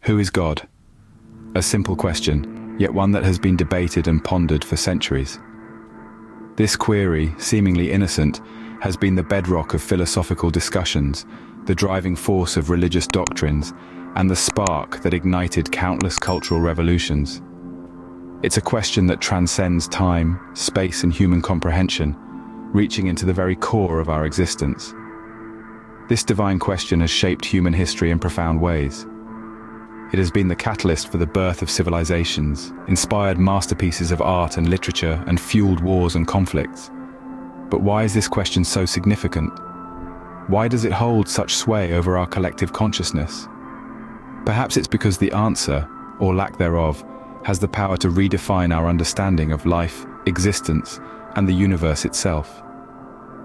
Who is God? A simple question, yet one that has been debated and pondered for centuries. This query, seemingly innocent, has been the bedrock of philosophical discussions, the driving force of religious doctrines, and the spark that ignited countless cultural revolutions. It's a question that transcends time, space, and human comprehension, reaching into the very core of our existence. This divine question has shaped human history in profound ways. It has been the catalyst for the birth of civilizations, inspired masterpieces of art and literature, and fueled wars and conflicts. But why is this question so significant? Why does it hold such sway over our collective consciousness? Perhaps it's because the answer, or lack thereof, has the power to redefine our understanding of life, existence, and the universe itself.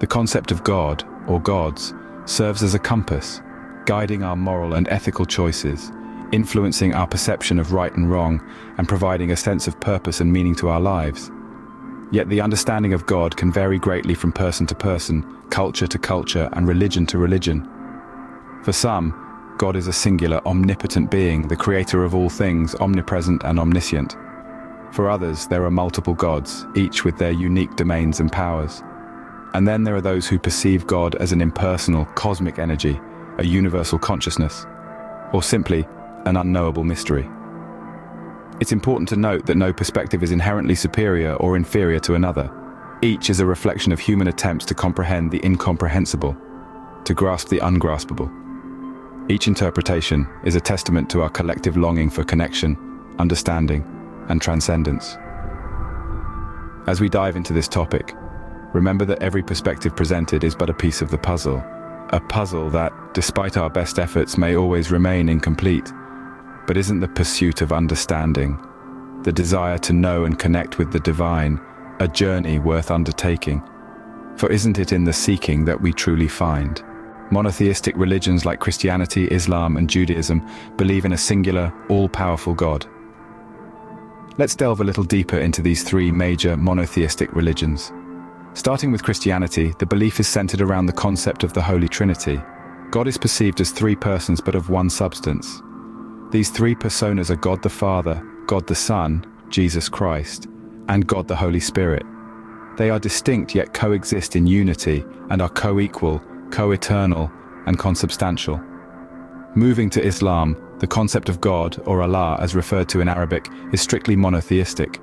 The concept of God, or gods, serves as a compass, guiding our moral and ethical choices, influencing our perception of right and wrong, and providing a sense of purpose and meaning to our lives. Yet the understanding of God can vary greatly from person to person, culture to culture, and religion to religion. For some, God is a singular, omnipotent being, the creator of all things, omnipresent and omniscient. For others, there are multiple gods, each with their unique domains and powers. And then there are those who perceive God as an impersonal, cosmic energy, a universal consciousness, or simply an unknowable mystery. It's important to note that no perspective is inherently superior or inferior to another. Each is a reflection of human attempts to comprehend the incomprehensible, to grasp the ungraspable. Each interpretation is a testament to our collective longing for connection, understanding, and transcendence. As we dive into this topic, remember that every perspective presented is but a piece of the puzzle. A puzzle that, despite our best efforts, may always remain incomplete. But isn't the pursuit of understanding, the desire to know and connect with the divine, a journey worth undertaking? For isn't it in the seeking that we truly find? Monotheistic religions like Christianity, Islam, and Judaism believe in a singular, all-powerful God. Let's delve a little deeper into these three major monotheistic religions. Starting with Christianity, the belief is centered around the concept of the Holy Trinity. God is perceived as three persons but of one substance. These three personas are God the Father, God the Son, Jesus Christ, and God the Holy Spirit. They are distinct yet coexist in unity and are co-equal, co-eternal, and consubstantial. Moving to Islam, the concept of God, or Allah as referred to in Arabic, is strictly monotheistic.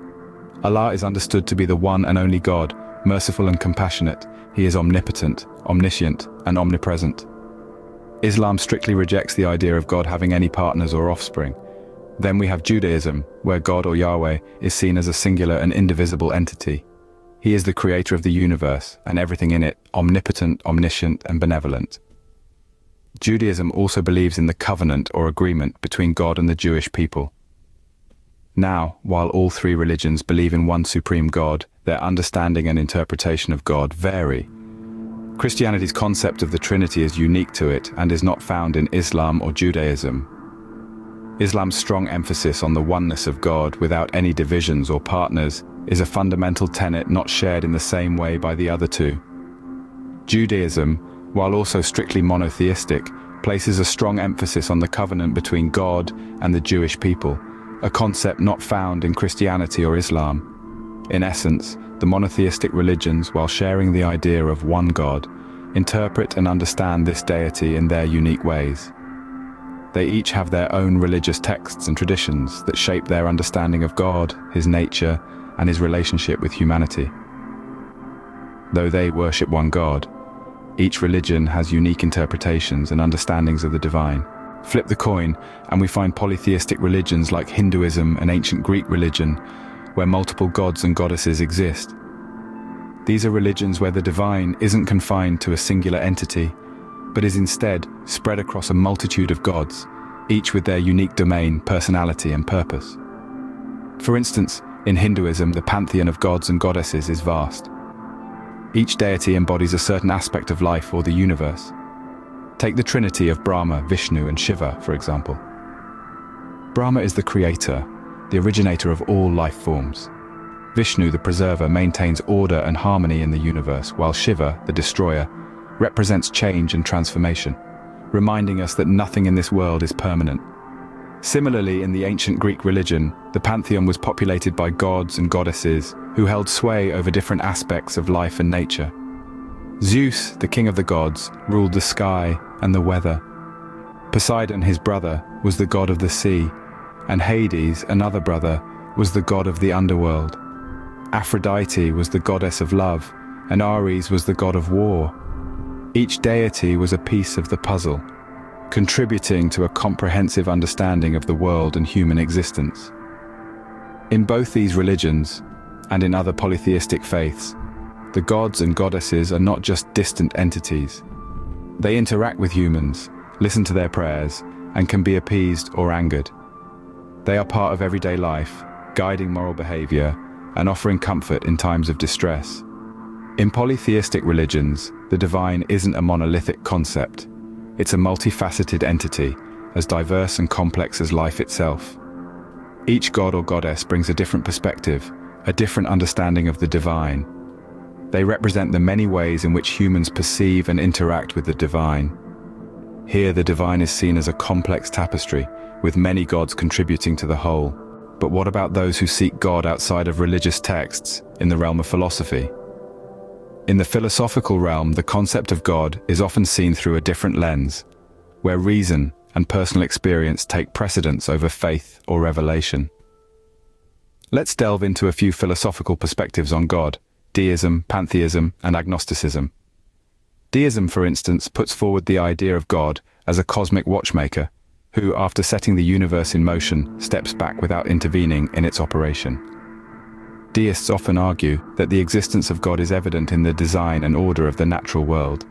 Allah is understood to be the one and only God, merciful and compassionate. He is omnipotent, omniscient, and omnipresent. Islam strictly rejects the idea of God having any partners or offspring. Then we have Judaism, where God or Yahweh is seen as a singular and indivisible entity. He is the creator of the universe and everything in it, omnipotent, omniscient, and benevolent. Judaism also believes in the covenant or agreement between God and the Jewish people. Now, while all three religions believe in one supreme God, their understanding and interpretation of God vary. Christianity's concept of the Trinity is unique to it and is not found in Islam or Judaism. Islam's strong emphasis on the oneness of God without any divisions or partners is a fundamental tenet not shared in the same way by the other two. Judaism, while also strictly monotheistic, places a strong emphasis on the covenant between God and the Jewish people, a concept not found in Christianity or Islam. In essence, the monotheistic religions, while sharing the idea of one God, interpret and understand this deity in their unique ways. They each have their own religious texts and traditions that shape their understanding of God, His nature, and His relationship with humanity. Though they worship one God, each religion has unique interpretations and understandings of the divine. Flip the coin, and we find polytheistic religions like Hinduism and ancient Greek religion, where multiple gods and goddesses exist. These are religions where the divine isn't confined to a singular entity, but is instead spread across a multitude of gods, each with their unique domain, personality, and purpose. For instance, in Hinduism, the pantheon of gods and goddesses is vast. Each deity embodies a certain aspect of life or the universe. Take the trinity of Brahma, Vishnu, and Shiva, for example. Brahma is the creator, the originator of all life forms. Vishnu, the preserver, maintains order and harmony in the universe, while Shiva, the destroyer, represents change and transformation, reminding us that nothing in this world is permanent. Similarly, in the ancient Greek religion, the pantheon was populated by gods and goddesses who held sway over different aspects of life and nature. Zeus, the king of the gods, ruled the sky and the weather. Poseidon, his brother, was the god of the sea, and Hades, another brother, was the god of the underworld. Aphrodite was the goddess of love, and Ares was the god of war. Each deity was a piece of the puzzle, contributing to a comprehensive understanding of the world and human existence. In both these religions, and in other polytheistic faiths, the gods and goddesses are not just distant entities. They interact with humans, listen to their prayers, and can be appeased or angered. They are part of everyday life, guiding moral behavior and offering comfort in times of distress. In polytheistic religions, the divine isn't a monolithic concept. It's a multifaceted entity, as diverse and complex as life itself. Each god or goddess brings a different perspective, a different understanding of the divine. They represent the many ways in which humans perceive and interact with the divine. Here, the divine is seen as a complex tapestry, with many gods contributing to the whole. But what about those who seek God outside of religious texts, in the realm of philosophy? In the philosophical realm, the concept of God is often seen through a different lens, where reason and personal experience take precedence over faith or revelation. Let's delve into a few philosophical perspectives on God: deism, pantheism, and agnosticism. Deism, for instance, puts forward the idea of God as a cosmic watchmaker, who, after setting the universe in motion, steps back without intervening in its operation. Deists often argue that the existence of God is evident in the design and order of the natural world,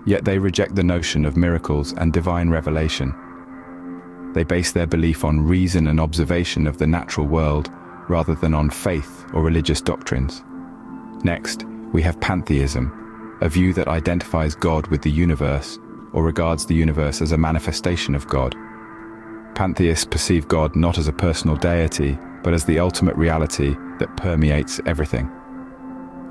yet they reject the notion of miracles and divine revelation. They base their belief on reason and observation of the natural world, rather than on faith or religious doctrines. Next, we have pantheism, a view that identifies God with the universe, or regards the universe as a manifestation of God. Pantheists perceive God not as a personal deity, but as the ultimate reality that permeates everything.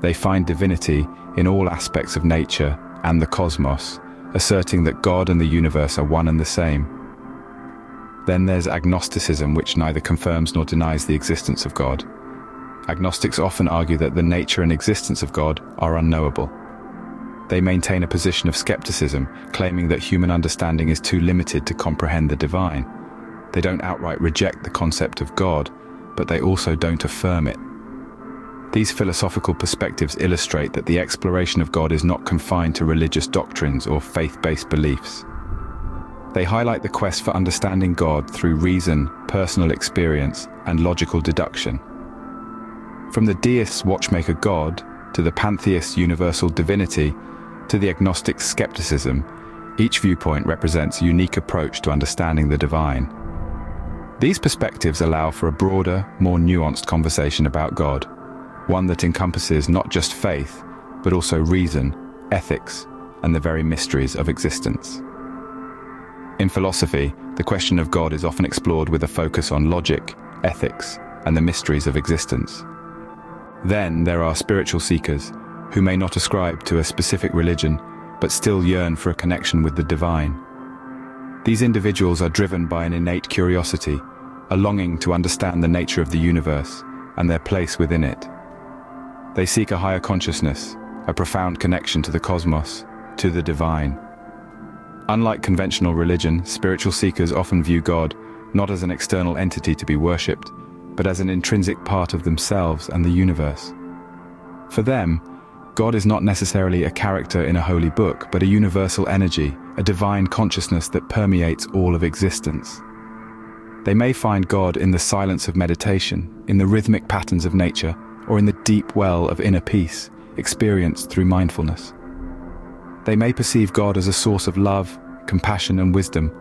They find divinity in all aspects of nature and the cosmos, asserting that God and the universe are one and the same. Then there's agnosticism, which neither confirms nor denies the existence of God. Agnostics often argue that the nature and existence of God are unknowable. They maintain a position of skepticism, claiming that human understanding is too limited to comprehend the divine. They don't outright reject the concept of God, but they also don't affirm it. These philosophical perspectives illustrate that the exploration of God is not confined to religious doctrines or faith-based beliefs. They highlight the quest for understanding God through reason, personal experience, and logical deduction. From the deist's watchmaker God, to the pantheist's universal divinity, to the agnostic's skepticism, each viewpoint represents a unique approach to understanding the divine. These perspectives allow for a broader, more nuanced conversation about God, one that encompasses not just faith, but also reason, ethics, and the very mysteries of existence. In philosophy, the question of God is often explored with a focus on logic, ethics, and the mysteries of existence. Then there are spiritual seekers, who may not ascribe to a specific religion, but still yearn for a connection with the divine. These individuals are driven by an innate curiosity, a longing to understand the nature of the universe and their place within it. They seek a higher consciousness, a profound connection to the cosmos, to the divine. Unlike conventional religion, spiritual seekers often view God not as an external entity to be worshipped, but as an intrinsic part of themselves and the universe. For them, God is not necessarily a character in a holy book, but a universal energy, a divine consciousness that permeates all of existence. They may find God in the silence of meditation, in the rhythmic patterns of nature, or in the deep well of inner peace, experienced through mindfulness. They may perceive God as a source of love, compassion, and wisdom,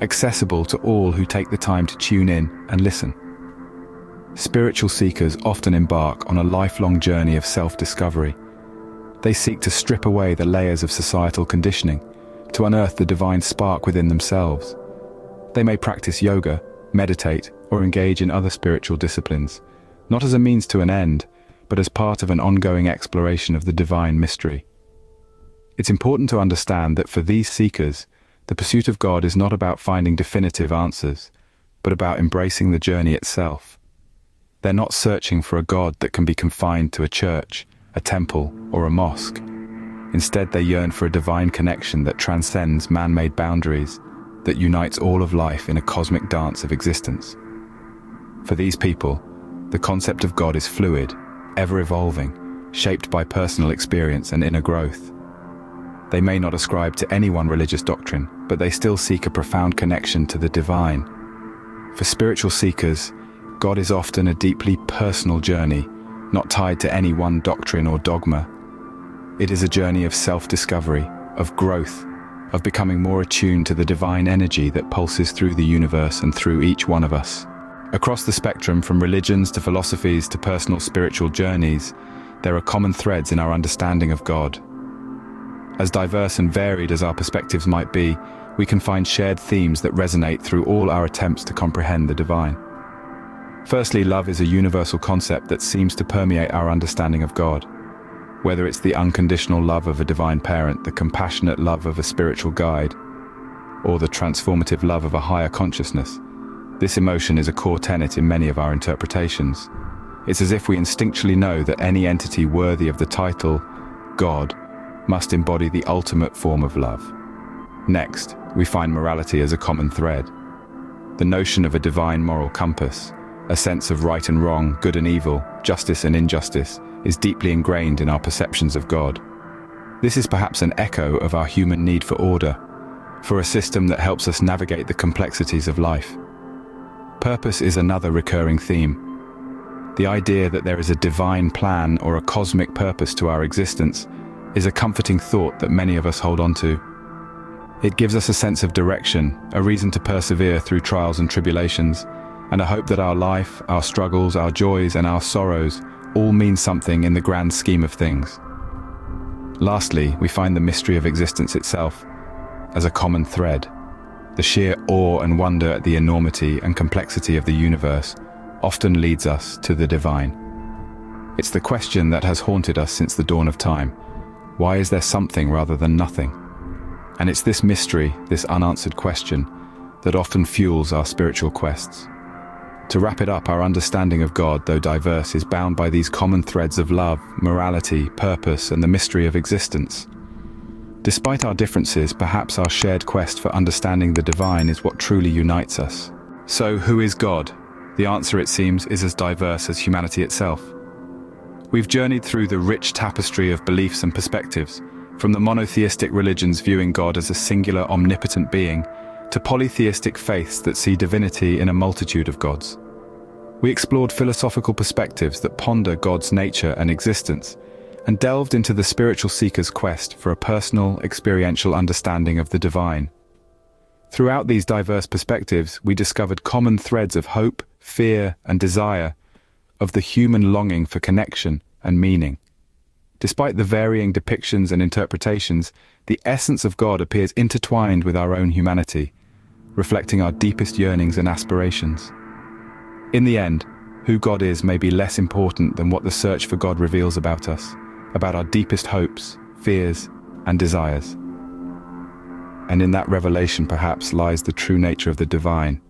accessible to all who take the time to tune in and listen. Spiritual seekers often embark on a lifelong journey of self-discovery. They seek to strip away the layers of societal conditioning, to unearth the divine spark within themselves. They may practice yoga, meditate, or engage in other spiritual disciplines, not as a means to an end, but as part of an ongoing exploration of the divine mystery. It's important to understand that for these seekers, the pursuit of God is not about finding definitive answers, but about embracing the journey itself. They're not searching for a God that can be confined to a church, a temple, or a mosque. Instead, they yearn for a divine connection that transcends man-made boundaries, that unites all of life in a cosmic dance of existence. For these people, the concept of God is fluid, ever-evolving, shaped by personal experience and inner growth. They may not ascribe to any one religious doctrine, but they still seek a profound connection to the divine. For spiritual seekers, God is often a deeply personal journey, not tied to any one doctrine or dogma. It is a journey of self-discovery, of growth, of becoming more attuned to the divine energy that pulses through the universe and through each one of us. Across the spectrum, from religions to philosophies to personal spiritual journeys, there are common threads in our understanding of God. As diverse and varied as our perspectives might be, we can find shared themes that resonate through all our attempts to comprehend the divine. Firstly, love is a universal concept that seems to permeate our understanding of God. Whether it's the unconditional love of a divine parent, the compassionate love of a spiritual guide, or the transformative love of a higher consciousness, this emotion is a core tenet in many of our interpretations. It's as if we instinctually know that any entity worthy of the title, God, must embody the ultimate form of love. Next, we find morality as a common thread. The notion of a divine moral compass, a sense of right and wrong, good and evil, justice and injustice, is deeply ingrained in our perceptions of God. This is perhaps an echo of our human need for order, for a system that helps us navigate the complexities of life. Purpose is another recurring theme. The idea that there is a divine plan or a cosmic purpose to our existence is a comforting thought that many of us hold on to. It gives us a sense of direction, a reason to persevere through trials and tribulations, and a hope that our life, our struggles, our joys and our sorrows all mean something in the grand scheme of things. Lastly, we find the mystery of existence itself as a common thread. The sheer awe and wonder at the enormity and complexity of the universe often leads us to the divine. It's the question that has haunted us since the dawn of time. Why is there something rather than nothing? And it's this mystery, this unanswered question, that often fuels our spiritual quests. To wrap it up, our understanding of God, though diverse, is bound by these common threads of love, morality, purpose, and the mystery of existence. Despite our differences, perhaps our shared quest for understanding the divine is what truly unites us. So, who is God? The answer, it seems, is as diverse as humanity itself. We've journeyed through the rich tapestry of beliefs and perspectives, from the monotheistic religions viewing God as a singular, omnipotent being, to polytheistic faiths that see divinity in a multitude of gods. We explored philosophical perspectives that ponder God's nature and existence, and delved into the spiritual seeker's quest for a personal, experiential understanding of the divine. Throughout these diverse perspectives, we discovered common threads of hope, fear, and desire, of the human longing for connection and meaning. Despite the varying depictions and interpretations, the essence of God appears intertwined with our own humanity, reflecting our deepest yearnings and aspirations. In the end, who God is may be less important than what the search for God reveals about us, about our deepest hopes, fears, and desires. And in that revelation perhaps lies the true nature of the divine,